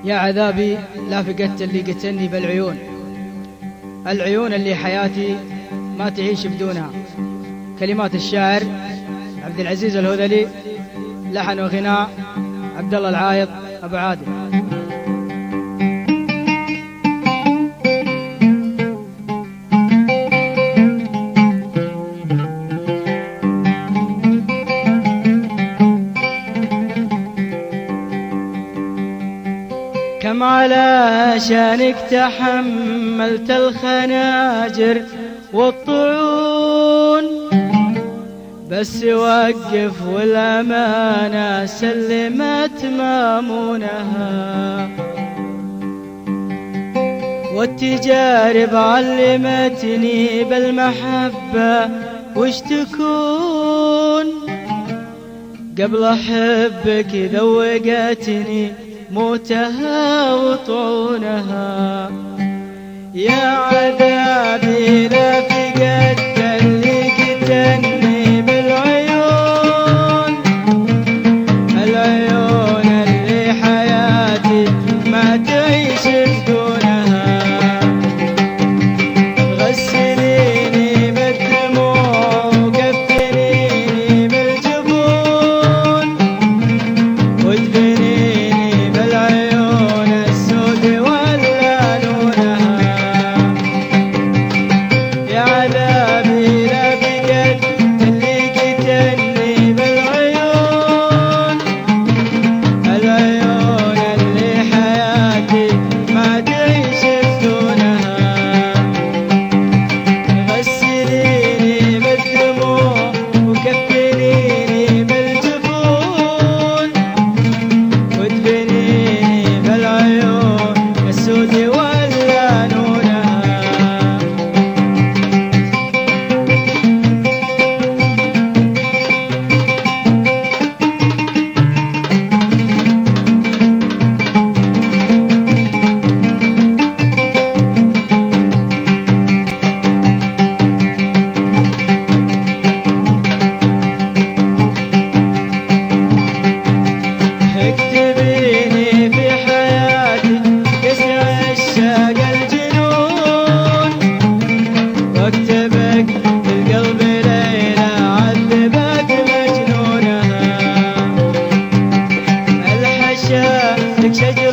يا عذابي لا فقدت اللي قتلني بالعيون، العيون اللي حياتي ما تعيش بدونها. كلمات الشاعر عبد العزيز الهذلي، لحن وغناء عبد الله العايض أبو عادل. كم علشانك تحملت الخناجر والطعون، بس وقف والأمانة سلمت مامونها، والتجارب علمتني بالمحبة وش تكون. قبل أحبك ذوقتني موتها وطعونها، يا عذابي لا فقدت اللي قتلني بالعيون، العيون اللي حياتي ما تعيش بدونها. غسليني بالدموع وكفنيني بالجفون، وادفنيني بالعيون السود ولا لونها. يا عذابي لا بقت اللي قتلني بالعيون، العيون اللي حياتي ما تعيش بدونها. غسليني بالدموع وكفنيني بالجفون، وادفنيني بالعيون السود ولا لونها. اكتبيني في حياتي قسم عشاق الجنون، واكتبك في القلب ليلة عذبت مجنونها. الحشا لك شجرة